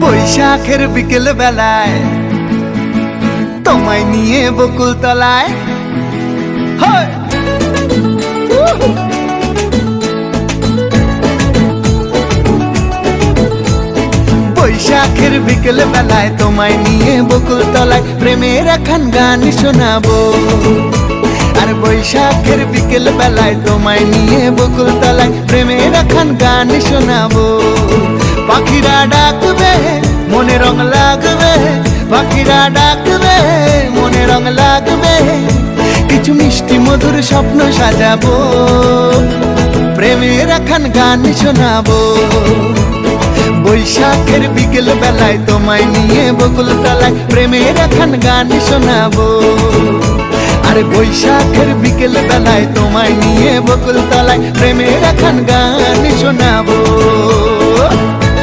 বৈশাখের বিকেল বেলায় তোমায় নিয়ে বকুল তলায় বৈশাখের বিকেল বেলায় তোমায় নিয়ে বকুল তলায় প্রেমের এখন গান শোনাবো। আর বৈশাখের বিকেল বেলায় তোমায় নিয়ে বকুল তলায় প্রেমের এখন গান শোনাবো। পাখিরা ডাকবে মনে রং লাগবে, পাখিরা ডাকবে মনে রং লাগবে, কিছু মিষ্টি মধুর স্বপ্ন সাজাবো, প্রেমের এখন গান শোনাবো। বৈশাখের বিকেল বেলায় তোমায় নিয়ে বকুল তলায় প্রেমের এখন গান শোনাবো। আর বৈশাখের বিকেল বেলায় তোমায় নিয়ে বকুল তলায় প্রেমের এখন গান শোনাবো।